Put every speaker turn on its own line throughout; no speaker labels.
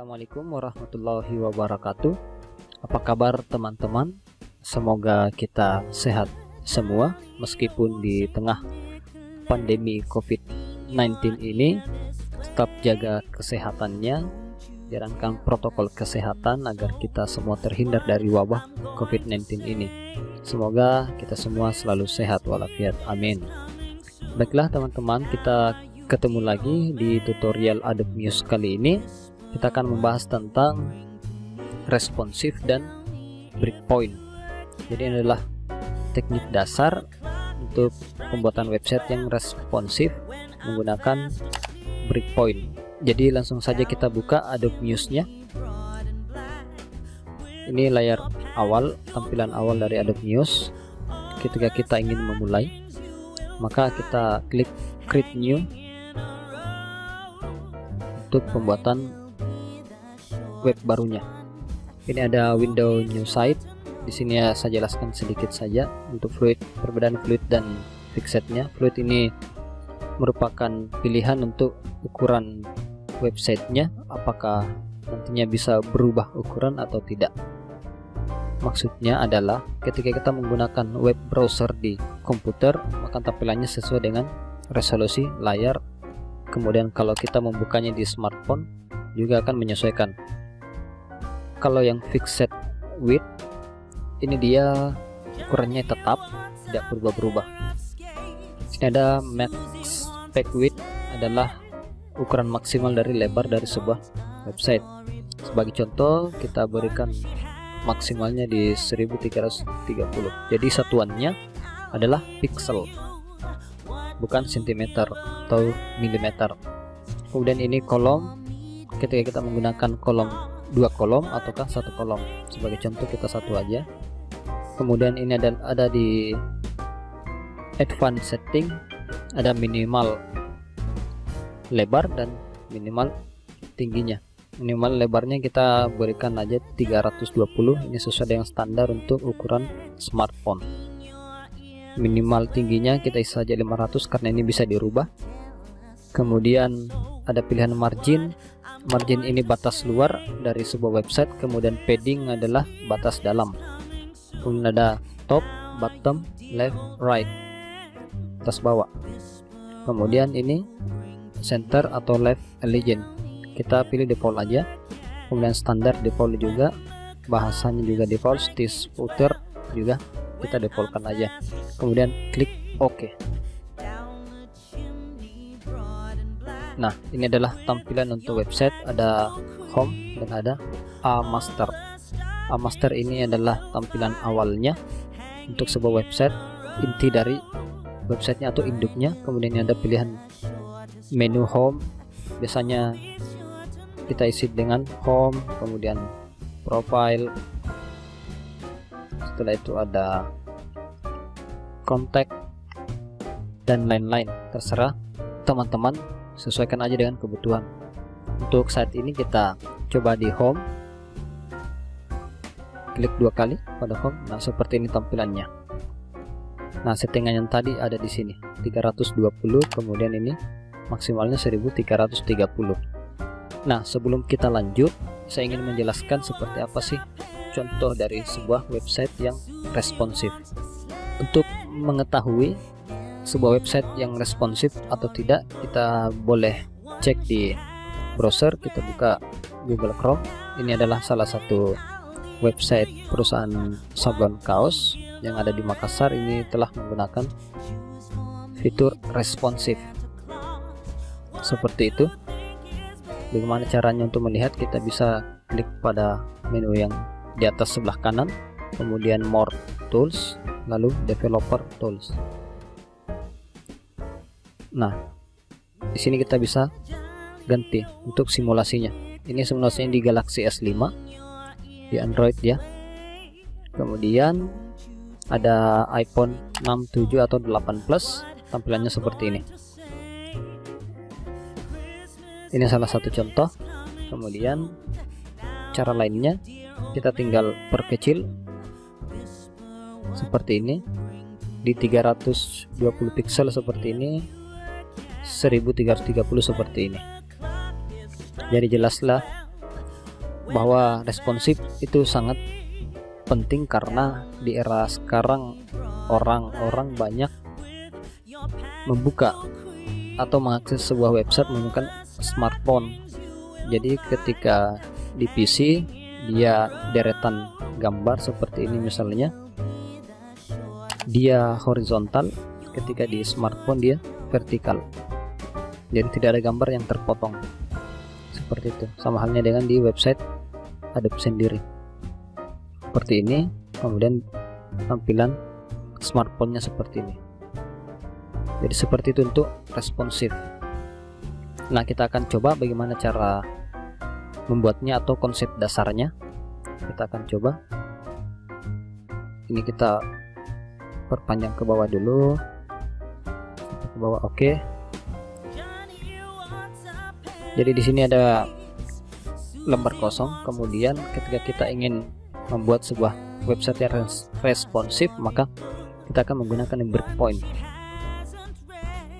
Assalamualaikum warahmatullahi wabarakatuh. Apa kabar teman-teman? Semoga kita sehat semua meskipun di tengah pandemi COVID-19 ini. Tetap jaga kesehatannya, jalankan protokol kesehatan agar kita semua terhindar dari wabah COVID-19 ini. Semoga kita semua selalu sehat walafiat, amin. Baiklah teman-teman, kita ketemu lagi di tutorial Adobe Muse kali ini. Kita akan membahas tentang responsif dan breakpoint. Jadi ini adalah teknik dasar untuk pembuatan website yang responsif menggunakan breakpoint. Jadi langsung saja kita buka Adobe Muse-nya. Ini layar awal, tampilan awal dari Adobe Muse. Ketika kita ingin memulai, maka kita klik Create New untuk pembuatan web barunya. Ini ada window new site. Di sini saya jelaskan sedikit saja untuk fluid, perbedaan fluid dan fixednya. Fluid ini merupakan pilihan untuk ukuran websitenya, apakah nantinya bisa berubah ukuran atau tidak. Maksudnya adalah ketika kita menggunakan web browser di komputer, maka tampilannya sesuai dengan resolusi layar. Kemudian kalau kita membukanya di smartphone juga akan menyesuaikan. Kalau yang fixed width, ini dia ukurannya tetap, tidak berubah-berubah. Ini ada max spec width, adalah ukuran maksimal dari lebar dari sebuah website. Sebagai contoh, kita berikan maksimalnya di 1330. Jadi satuannya adalah pixel, bukan cm atau milimeter. Kemudian ini kolom. Ketika kita menggunakan kolom, 2 kolom ataukah 1 kolom. Sebagai contoh kita satu aja. Kemudian ini ada di advanced setting, ada minimal lebar dan minimal tingginya. Minimal lebarnya kita berikan aja 320, ini sesuai dengan standar untuk ukuran smartphone. Minimal tingginya kita isi saja 500 karena ini bisa dirubah. Kemudian ada pilihan margin. Margin ini batas luar dari sebuah website. Kemudian padding adalah batas dalam. Kemudian ada top, bottom, left, right, atas bawah. Kemudian ini center atau left align, kita pilih default aja. Kemudian standar default juga, bahasanya juga default, style footer juga kita defaultkan aja. Kemudian klik OK. Nah, ini adalah tampilan untuk website. Ada home dan ada master. Master ini adalah tampilan awalnya untuk sebuah website, inti dari websitenya atau induknya. Kemudian ada pilihan menu home, biasanya kita isi dengan home, kemudian profile, setelah itu ada contact dan lain-lain. Terserah teman-teman, sesuaikan aja dengan kebutuhan. Untuk saat ini kita coba di home, klik 2 kali pada home. Nah, seperti ini tampilannya. Nah, settingan yang tadi ada di sini 320, kemudian ini maksimalnya 1330. Nah, sebelum kita lanjut, saya ingin menjelaskan seperti apa sih contoh dari sebuah website yang responsif. Untuk mengetahui sebuah website yang responsif atau tidak, kita boleh cek di browser. Kita buka Google Chrome. Ini adalah salah satu website perusahaan sablon kaos yang ada di Makassar. Ini telah menggunakan fitur responsif seperti itu. Bagaimana caranya untuk melihat? Kita bisa klik pada menu yang di atas sebelah kanan, kemudian more tools, lalu developer tools. Nah, di sini kita bisa ganti untuk simulasinya. Ini simulasinya di Galaxy S5, di Android ya. Kemudian ada iPhone 6, 7 atau 8 Plus, tampilannya seperti ini. Ini salah satu contoh. Kemudian cara lainnya kita tinggal perkecil seperti ini di 320 pixel seperti ini, 1330 seperti ini. Jadi jelaslah bahwa responsif itu sangat penting karena di era sekarang orang-orang banyak membuka atau mengakses sebuah website menggunakan smartphone. Jadi ketika di PC dia deretan gambar seperti ini misalnya, dia horizontal, ketika di smartphone dia vertikal. Jadi tidak ada gambar yang terpotong. Seperti itu. Sama halnya dengan di website Adobe sendiri. Seperti ini, kemudian tampilan smartphone-nya seperti ini. Jadi seperti itu untuk responsif. Nah, kita akan coba bagaimana cara membuatnya atau konsep dasarnya. Kita akan coba. Ini kita perpanjang ke bawah dulu. Ke bawah, oke. Jadi di sini ada lembar kosong. Kemudian ketika kita ingin membuat sebuah website yang responsif, maka kita akan menggunakan breakpoint.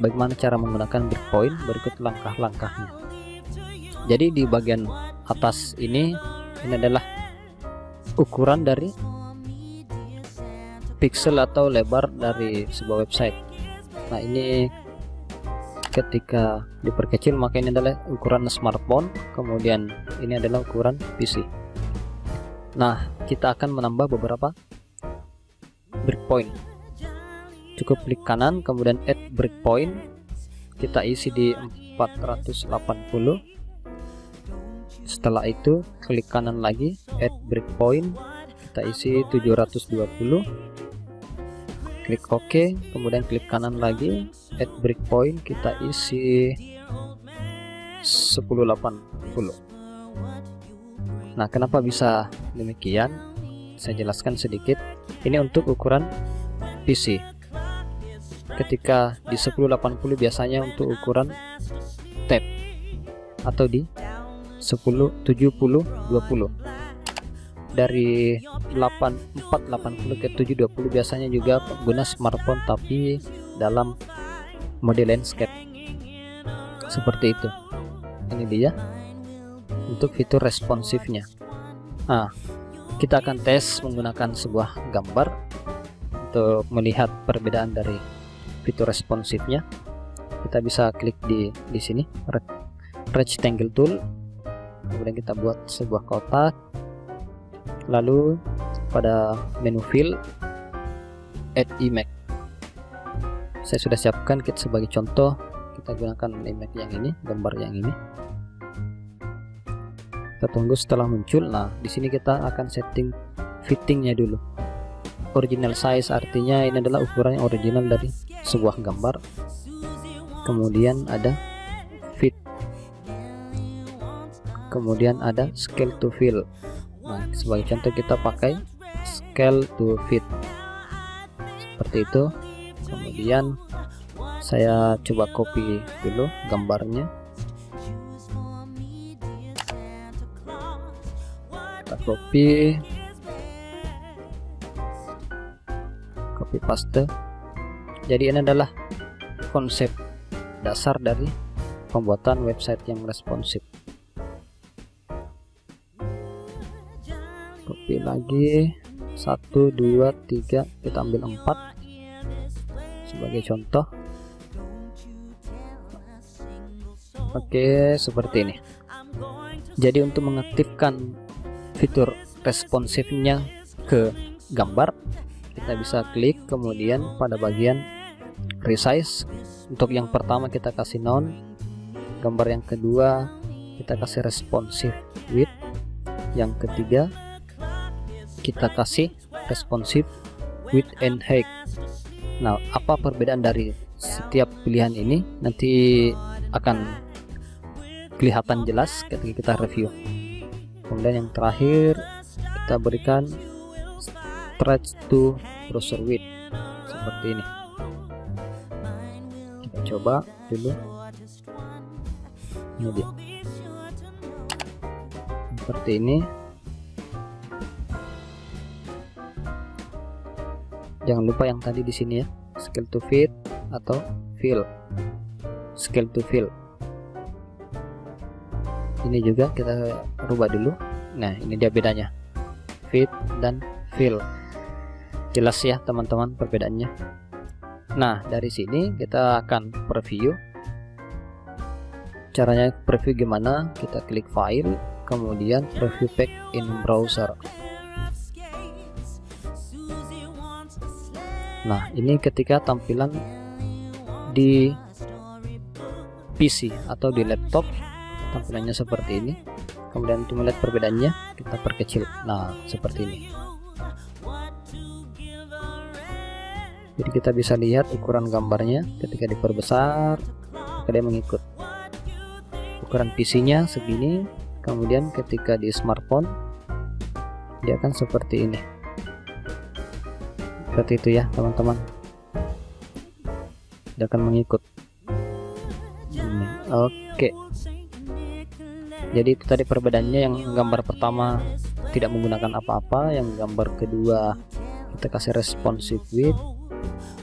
Bagaimana cara menggunakan breakpoint? Berikut langkah-langkahnya. Jadi di bagian atas ini adalah ukuran dari pixel atau lebar dari sebuah website. Nah, ini ketika diperkecil maka ini adalah ukuran smartphone, kemudian ini adalah ukuran PC. Nah, kita akan menambah beberapa breakpoint. Cukup klik kanan, kemudian add breakpoint, kita isi di 480. Setelah itu klik kanan lagi, add breakpoint, kita isi 720. Klik OK, kemudian klik kanan lagi, add breakpoint, kita isi 1080. Nah, kenapa bisa demikian? Saya jelaskan sedikit. Ini untuk ukuran PC. Ketika di 1080 biasanya untuk ukuran tab, atau di 1070-20. Dari 480 ke 720 biasanya juga pengguna smartphone tapi dalam mode landscape. Seperti itu. Ini dia untuk fitur responsifnya. Nah, kita akan tes menggunakan sebuah gambar untuk melihat perbedaan dari fitur responsifnya. Kita bisa klik di sini rectangle tool, kemudian kita buat sebuah kotak, lalu pada menu fill add image. Saya sudah siapkan kit sebagai contoh, kita gunakan image yang ini, gambar yang ini. Kita tunggu setelah muncul. Nah, di sini kita akan setting fittingnya dulu. Original size artinya ini adalah ukuran yang original dari sebuah gambar. Kemudian ada fit, kemudian ada scale to fill. Nah, sebagai contoh kita pakai scale to fit seperti itu. Kemudian saya coba copy dulu gambarnya, kita copy paste. Jadi ini adalah konsep dasar dari pembuatan website yang responsif. Copy lagi 1, 2, 3, kita ambil 4 sebagai contoh. Oke, seperti ini. Jadi untuk mengaktifkan fitur responsifnya ke gambar, kita bisa klik, kemudian pada bagian resize. Untuk yang pertama kita kasih none, gambar yang kedua kita kasih responsive width, yang ketiga kita kasih responsive width and height. Nah, apa perbedaan dari setiap pilihan ini nanti akan kelihatan jelas ketika kita review. Kemudian yang terakhir kita berikan stretch to browser width seperti ini. Kita coba dulu. Ini dia. Seperti ini. Jangan lupa yang tadi di sini ya, scale to fit atau fill. Scale to fill. Ini juga kita rubah dulu Nah, ini dia bedanya, fit dan fill. Jelas ya teman-teman perbedaannya. Nah, dari sini kita akan preview. Caranya preview gimana? Kita klik file, kemudian preview pack in browser. Nah, ini ketika tampilan di PC atau di laptop tampilannya seperti ini. Kemudian untuk melihat perbedaannya kita perkecil. Nah, seperti ini. Jadi kita bisa lihat ukuran gambarnya ketika diperbesar, maka dia mengikut. Ukuran PC-nya segini, kemudian ketika di smartphone dia akan seperti ini. Seperti itu ya teman-teman. Dia akan mengikut. Oke. Jadi itu tadi perbedaannya. Yang gambar pertama tidak menggunakan apa-apa, yang gambar kedua kita kasih responsive width,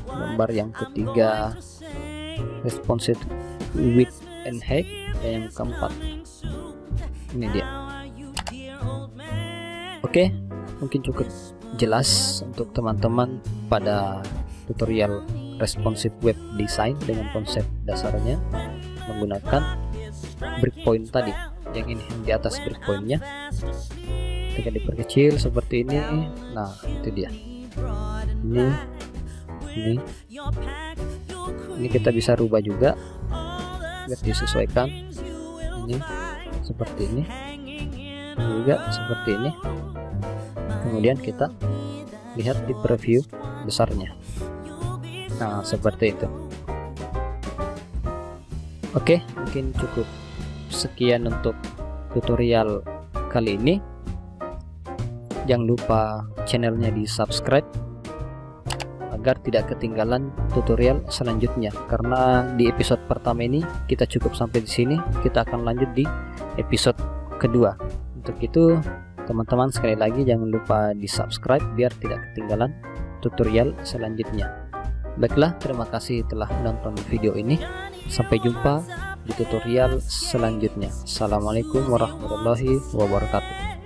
gambar yang ketiga responsive width and height, dan yang keempat ini dia. Oke, mungkin cukup jelas untuk teman-teman pada tutorial responsive web design dengan konsep dasarnya menggunakan breakpoint tadi. Yang ini yang di atas breakpointnya ketika diperkecil seperti ini. Nah, itu dia. Ini kita bisa rubah juga biar disesuaikan. Ini seperti ini juga seperti ini. Kemudian kita lihat di preview besarnya. Nah, seperti itu. Oke, mungkin cukup sekian untuk tutorial kali ini. Jangan lupa channelnya di subscribe agar tidak ketinggalan tutorial selanjutnya, karena di episode pertama ini kita cukup sampai di sini. Kita akan lanjut di episode kedua. Untuk itu teman-teman, sekali lagi jangan lupa di subscribe biar tidak ketinggalan tutorial selanjutnya. Baiklah, terima kasih telah menonton video ini. Sampai jumpa di tutorial selanjutnya. Assalamualaikum warahmatullahi wabarakatuh.